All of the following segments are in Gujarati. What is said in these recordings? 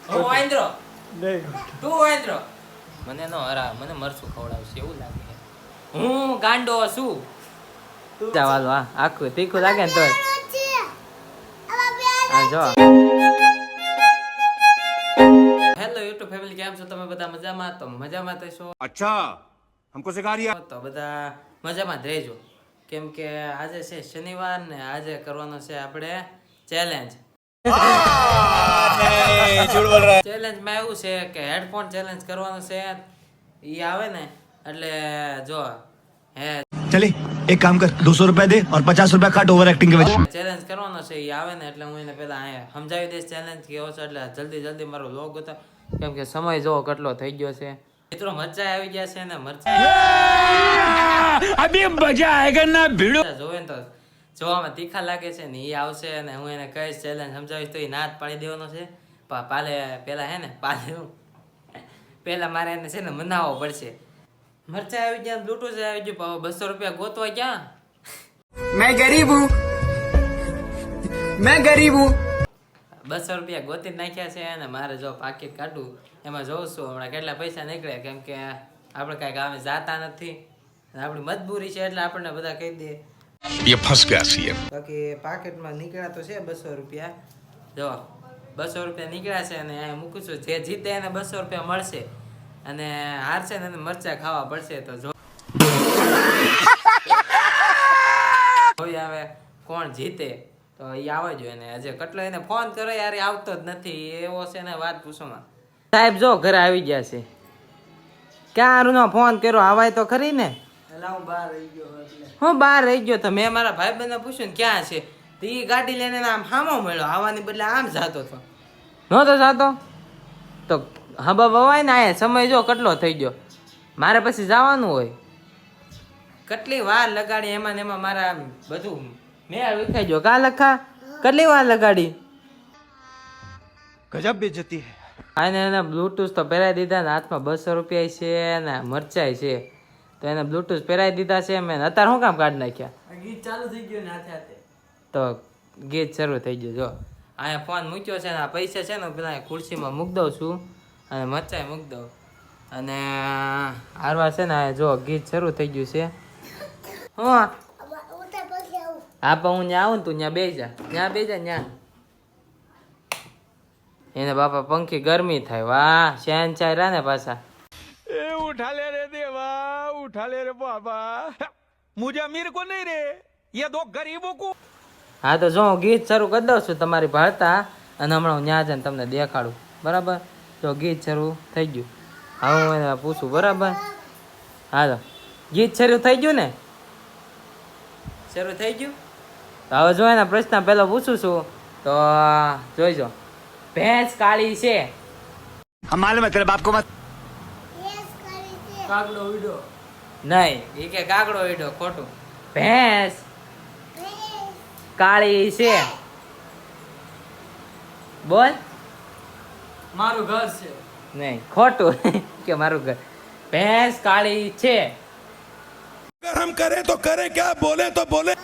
હું વાંદરો નહીં તું વાંદરો મને નો હરા મને મરચું ખવડાવશે એવું લાગે હું ગાંડો છું ચાલો હા આખું તીખું લાગે ને તોય હા જો હેલો યુટ્યુબ ફેમિલી કેમ છો તમે બધા મજામાં તો મજામાં તો છો अच्छा हमको सिखा रिया તો બધા મજામાં જ રહેજો કેમ કે આજે છે શનિવાર ને આજે કરવાનો છે આપણે ચેલેન્જ ચેલેન્જમાં એવું છે કે હેડફોન ચેલેન્જ કરવાનો છે ઈ આવે ને એટલે જો હે चले एक काम कर 200 रुपया दे और 50 रुपया काट ओवर एक्टिंग के वजह ચેલેન્જ કરવાનો છે ઈ આવે ને એટલે હું એને પેલા અહીંયા સમજાવી દઈશ ચેલેન્જ કેવો છે એટલે જલ્દી જલ્દી મારો લોગ હતો કેમ કે સમય જો કેટલો થઈ ગયો છે મિત્રો મરચા આવી ગયા છે ને મરચા अभी मजा आएगा ना भिड़ो જોવે ને તો જોવામાં તીખા લાગે છે ને ઈ આવશે ને હું એને કહીશ ચેલેન્જ સમજાવીશ તો ઈ ના જ પાડી દેવાનો છે પાલે પેલા હે ને પાલે પેલા મારે એને છે ને મનાવવો પડશે મરચા આવી ગયા બ્લૂટૂથ આવી ગયું 200 રૂપિયા ગોતવા ક્યાં मैं गरीब हूँ 200 રૂપિયા ગોતી જ નાખ્યા છે અને મારે જો પાકીટ કાઢું એમાં જોઉં છું હમણાં કેટલા પૈસા નીકળે કેમ કે આપણે કાંઈ ગામે જાતા નથી અને આપણી મજબૂરી છે એટલે આપણને બધા કહી દે ये फंस गया सीएम બાકી પાકેટમાં નીકળ્યા તો છે 200 રૂપિયા જો 200 રૂપિયા નીકળ્યા છે અને અહીંયા મૂકું છું જે જીતે એને 200 રૂપિયા મળશે અને હારશે ને એને મરચાં ખાવા પડશે તો જો હવે કોણ જીતે તો એ આવે જોઈએ ને આજે કેટલો એને ફોન કરે યાર એ આવતો જ નથી એવો છે ને વાત પૂછોમાં સાહેબ જો ઘરે આવી ગયા છે ક્યાં નો ફોન કર્યો આવાય તો ખરી ને હું બહાર રહી ગયો તો મેં મારા ભાઈબંધને પૂછ્યું ને ક્યાં છે તો એ ગાડી લઈને આમ હામો મળ્યો આવવાની બદલે આમ જાતો હતો નહોતો જાતો તો હબા બવાય ને આયા સમય જો કેટલો થઈ ગયો મારે પછી જવાનું હોય કેટલી વાર લગાડી એમાં ને એમાં મારા બધું મેળ વિખાઈ ગયો કા લખા કેટલી વાર લગાડી गजब बेइज्जती है આને એને બ્લૂટૂથ તો પહેરાવી દીધા ને હાથમાં 200 રૂપિયા છે ને મરચાઈ છે તો એને બ્લૂટૂથ પહેરાવી દીધા છે મેં અત્યારે શું કામ કાઢી નાખ્યા ગીત ચાલુ થઈ ગયું ને હાથે હાથે તો ગીત શરૂ થઈ ગયું જો અહીંયા ફોન મૂક્યો છે ને આ પૈસા છે ને પેલા ખુરશીમાં મૂકી દઉં છું અને મરચાઈ મૂકી દઉં અને હારવાર છે ને જો ગીત શરૂ થઈ ગયું છે હું હા પણ હું ત્યાં આવું ને તું ત્યાં બેસી જા ત્યાં એને બાપા પંખી ગરમી થાય વાહ શેન ચાય રહ્યા ને પાછા उठा ले रे देवा उठा ले रे बाबा मुझे अमीर को नहीं रे ये दो गरीबों को હા તો જો હું ગીત શરૂ કરી દઉં છું તમારી ભાળતા અને હમણાં હું ત્યાં જઈને તમને દેખાડું બરાબર તો ગીત શરૂ થઈ ગયું હવે હું એને પૂછું બરાબર હા તો ગીત શરૂ થઈ ગયું ને શરૂ થઈ ગયું તો હવે જો એના પ્રશ્ન પહેલો પૂછું છું તો જોઈજો ભેંસ કાળી છે हम मालूम है तेरे बाप को मत કાગડો ઉડ્યો નહીં એ કે કાગડો ઉડ્યો ખોટું ભેંસ કાળી છે બોલ મારું ઘર છે નહીં ખોટું કે મારું ઘર ભેંસ કાળી છે अगर हम करें तो करें क्या बोले तो बोले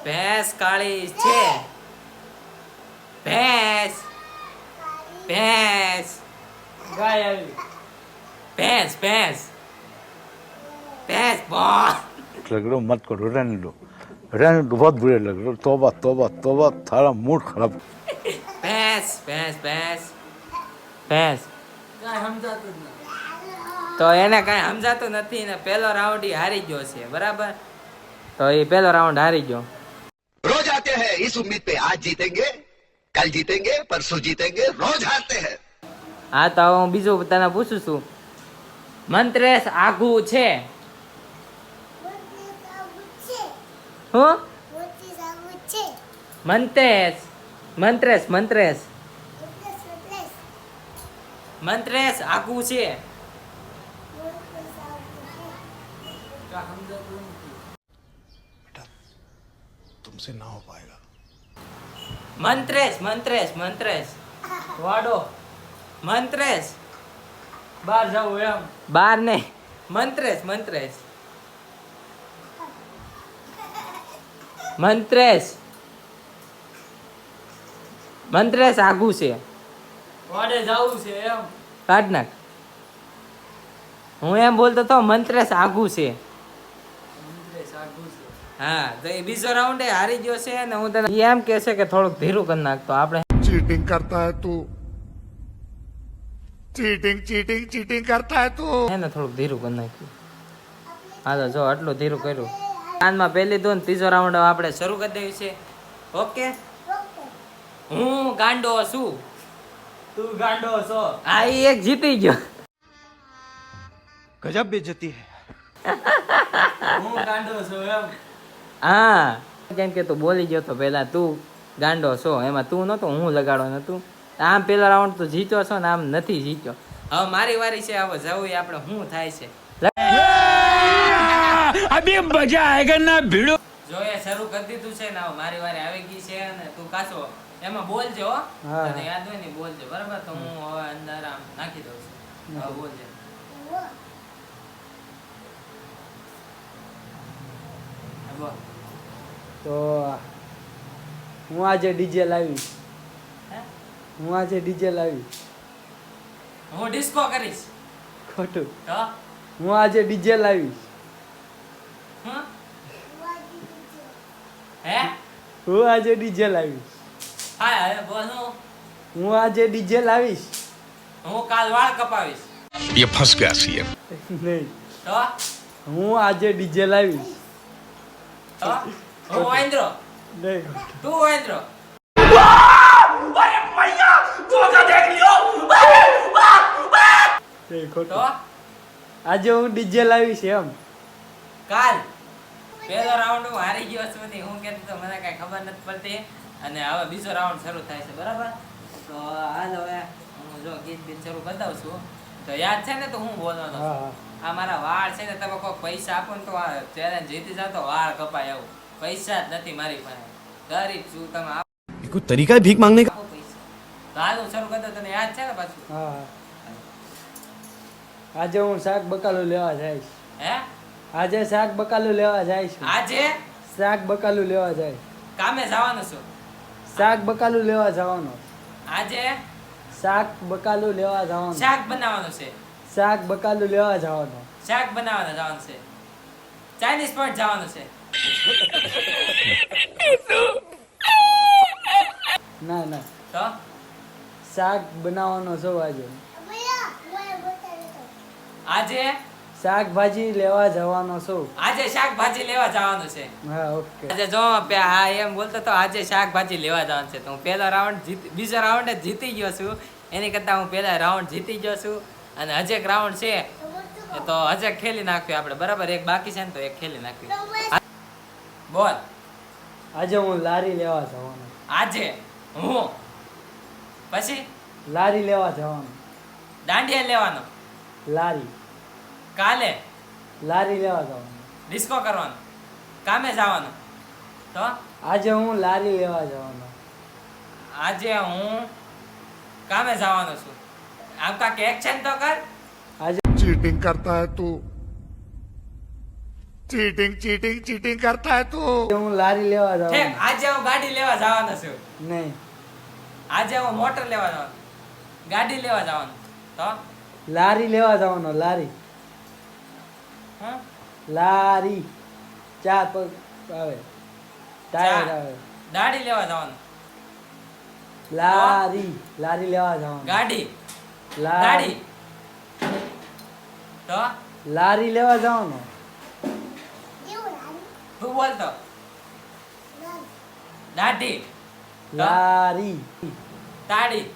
ભેંસ કાળી છે ભેંસ ભેંસ ગાય આવી ભેંસ ભેંસ ભેંસ બોલ लग रहा मत करो रहने दो बहुत बुरे लग रहे हो तौबा तौबा तौबा थारा मूड खराब ભેંસ ભેંસ ભેંસ ભેંસ તો એને કાંઈ સમજાતું નથી ને પહેલો રાઉન્ડ ઈ હારી ગયો છે બરાબર તો એ પહેલો રાઉન્ડ હારી ગયો रोज आते हैं इस उम्मीद पे आज जीतेंगे कल जीतेंगे परसों जीतेंगे रोज हारते हैं હા તો હવે હું બીજું તને પૂછું છું મંત્રેશ આઘું છે હું મંત્રેશ મંત્રેશ મંત્રેશ મંત્રેશ આઘું છે तुमसे ना हो पाएगा મંત્રેશ મંત્રેશ મંત્રેશ વાડો મંત્રેશ બહાર જાવ એમ બહાર નહીં મંત્રેશ મંત્રેશ મંત્રેશ મંત્રેશ આઘું છે. વાડે જાવું છે એમ. કાઢ નાખ. હું એમ બોલતો તો મંત્રેશ આઘું છે. હા તો એ બીજો રાઉન્ડ એ હારી ગયો છે ને હું તને એમ કે છે કે થોડુંક ધીરું કરી નાખતો આપણે. चीटिंग करता है तू चीटिंग चीटिंग चीटिंग करता है तू એને થોડુંક ધીરું કરી નાખ્યું. હાલો જો આટલું ધીરું કર્યું. કાનમાં પહેલી દો ને ત્રીજો રાઉન્ડ આપણે શરૂ કરી દેવી છે. ઓકે. હું ગાંડો છું. તું ગાંડો છો. આ ઈ એક જીતી ગયો. गजब बेइज्जती है. હું ગાંડો છું એમ. હા કેમ કે તું બોલી ગયો તો પેલા તું ગાંડો છો એમાં તું નતો હું લગાડો નતું. આમ પેલો રાઉન્ડ તો જીત્યો છો ને આમ નથી જીત્યો. હવે મારી વારી છે. હવે જવું આપણે શું થાય છે. अभी मजा आएगा ना भिड़ो. જો એ શરૂ કરી દીધું છે ને હવે મારી વારી આવી ગઈ છે ને તું કાચો એમાં બોલજો હો. હા. તને યાદ હોય ને બોલજો બરાબર. તો હું હવે અંદર આમ નાખી દઉં છું. હવે બોલજે. હા, બોલ. તો હું આજે ડીજે લાવીશ. હે? હું આજે ડીજે લાવીશ. હું ડિસ્કો કરીશ. ખોટું. તો હું આજે ડીજે લાવીશ. હું હે હું આજે ડીજે લાવીશ. હા હવે બોલ. હું આજે ડીજે લાવીશ. હું કાલ વાળ કપાવીશ. ये फंस गया सीएम નહીં. તો હું આજે ડીજે લાવીશ. તો હું વાંદરો. નહીં. તું વાંદરો. નહીં, તો ખોટું. આજે હું ડીજે લાવીશ એમ. કાલ પહેલો રાઉન્ડ હું હારી ગયો છું ને હું કહેતો તો મને કાંઈ ખબર નથી પડતી. અને હવે બીજો રાઉન્ડ શરૂ થાય છે બરાબર. તો હાલ હવે હું જો ગીત શરૂ બતાવું છું. તો યાદ છે ને તો હું બોલવાનો હા છું. હા. આ મારા વાળ છે ને તમે કોઈ પૈસા આપો ને તો આ ચેલેન્જ જીતી જાવ તો વાળ કપાય આવું. પૈસા જ નથી મારી પાસે. ગરીબ છું. તમે कोई तरीका है भीख मांगने का? આપો પૈસા. તો હાલ હું શરૂ કરતો તને યાદ છે ને પાછું. હા હા. આજે હું શાક બકાલું લેવા જઈશ. હે આજે શાક બકાલું લેવા જઈશ. આજે શાક બકાલું લેવા જાય. કામે જવાનું છું. શાક બકાલું લેવા જવાનો. આજે શાક બકાલું લેવા જવાનું. શાક બનાવવાનું છે. શાક બકાલું લેવા જવાનો. શાક બનાવવાનું જવાનું છે. ચાઇનીઝ પોઈન્ટ જવાનું છે. ના ના. તો શાક બનાવવાનો છો આજે. આજે શાકભાજી લેવા જવાનો છો. આજે શાકભાજી લેવા જવાનું છે. હા ઓકે. આજે જો હા એમ બોલતો તો આજે શાકભાજી લેવા જવાનું છે. તો હું પહેલો રાઉન્ડ બીજો રાઉન્ડ જ જીતી ગયો છું. એની કરતા હું પહેલા રાઉન્ડ જીતી ગયો છું. અને હજે એક રાઉન્ડ છે તો હજે ખેલી નાખ્યું આપણે બરાબર. એક બાકી છે ને તો એક ખેલી નાખ્યું. બોલ. આજે હું લારી લેવા જવાનો. આજે હું પછી લારી લેવા જવાનો. દાંડિયા લેવાનો. લારી. કાલે લારી લેવા જવાનો. ડિસ્કો કરવાનો. કામે જવાનું. તો આજે હું લારી લેવા જવાનો. આજે હું કામે જવાનો છું. આમ કાંઈક એક્શન તો કર. આજે चीटिंग करता है तू चीटिंग चीटिंग चीटिंग करता है तू હું લારી લેવા ઠીક. જવાનો. આજે હું ગાડી લેવા જવાનો છું. નહીં. આજે હું મોટર લેવા જવાનું. ગાડી લેવા જવાનું. તો લારી લેવા જવાનો. લારી. હમ? લારી. ચાર પગ આવે. ટાયર ચા. આવે. દાઢી લેવા જવાનું. લારી. લારી લેવા જવાનો. ગાડી. લારી. ગાડી. તો લારી લેવા જવાનો. તું બોલતો. દાઢી. લારી. તાળી.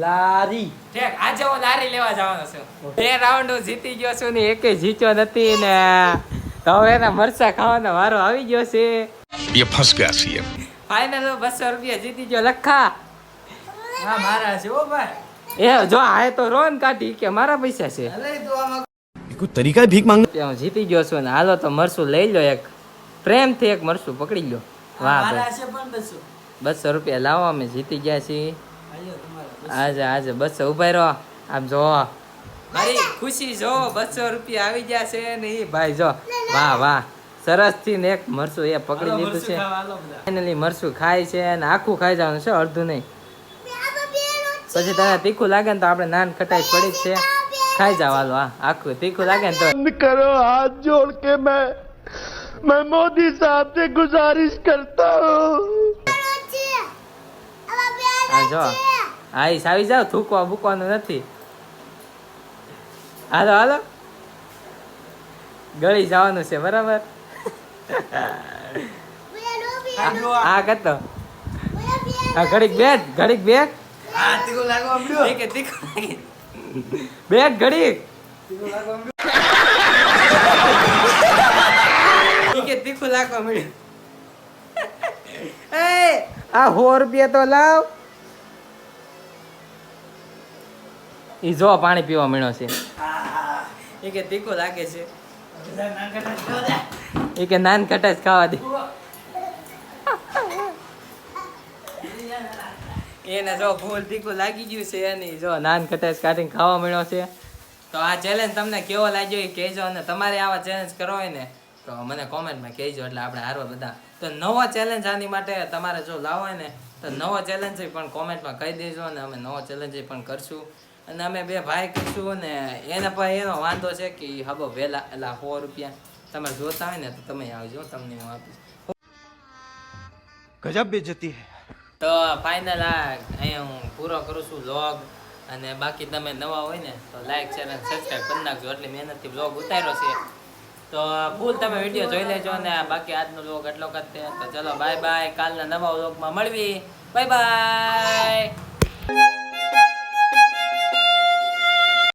લારી. ઠીક. આજે હું લારી લેવા જવાનો છું. બે રાઉન્ડ હું જીતી ગયો છું ને એકે જીત્યો નથી ને તો હવે એના મરચા ખાવાનો વારો આવી ગયો છે. ये फंस गया सीएम ફાઇનલ 200 રૂપિયા જીતી ગયો લખા. હા મારા છે ઓ ભાઈ. એ જો આ તો રોન કાઢી કે મારા પૈસા છે. कोई तरीका है भीख मांगने હું જીતી ગયો છું ને હાલો તો મરસું લઈ લો. એક પ્રેમથી એક મરસું પકડી લો. વાહ મારા ભાઈ. છે પણ 200. 200 રૂપિયા લાવો અમે જીતી ગયા છીએ. આયો તમારા. આજે આજે 200 ઉભા રહો. આમ જો મારી ખુશી જો 200 રૂપિયા આવી ગયા છે ને એ ભાઈ જો વાહ વાહ સરસ થી ને એક મરચું એ પકડી લીધું છે ફાઇનલી મરચું ખાય છે અને આખું ખાઈ જવાનું છે, અડધું નહીં. પછી તને તીખું લાગે ને તો આપણે નાન ખટાઈ પડી જ છે, ખાઈ જાવ હાલો. હા આખું તીખું લાગે ને તો करो हाथ जोड़ के मैं मोदी साहब से गुजारिश करता हूँ. હા જો હા ઈ આવી જાવ, થૂકવા બૂકવાનું નથી. હાલો હાલો ગળી જવાનું છે બરાબર. હા કરતો હા ઘડીક બેઠ ઘડીક બેઠ બેઠ ઘડીક તીખું લાગવા મળ્યું. આ 100 રૂપિયા તો લાવ. ઈ જો પાણી પીવા મળ્યો છે. એ કે તીખું લાગે છે. એ કે નાન ખટાશ ખાવા દે. એને જો ફૂલ તીખું લાગી ગયું છે એની જો નાન ખટાશ કાઢીને ખાવા મળ્યો છે. તો આ ચેલેન્જ તમને કેવો લાગ્યો એ કહેજો, અને તમારે આવા ચેલેન્જ કરવો હોય ને તો મને કોમેન્ટમાં કહેજો, એટલે આપણે હારવા બધા. તો નવો ચેલેન્જ આની માટે તમારે જો લાવો હોય ને તો નવો ચેલેન્જ પણ કોમેન્ટમાં કહી દેજો, અને અમે નવો ચેલેન્જ પણ કરશું. અને અમે બે ભાઈ કરશું ને એને પણ એનો વાંધો છે કે હબો વહેલા એટલે 100 રૂપિયા તમે જોતા હોય ને તો તમે આવજો, તમને હું આપીશ. गजब बेइज्जती है. તો ફાઇનલ આ અહીંયા હું પૂરો કરું છું વ્લોગ. અને બાકી તમે નવા હોય ને તો લાઈક શેર અને સબસ્ક્રાઈબ કરી નાખજો, એટલી મહેનતથી વ્લોગ ઉતાર્યો છે. તો ફૂલ તમે વિડીયો જોઈ લેજો, અને બાકી આજનો વ્લોગ એટલો કરતે. તો ચલો બાય બાય, કાલના નવા વ્લોગમાં મળવી. Bye bye.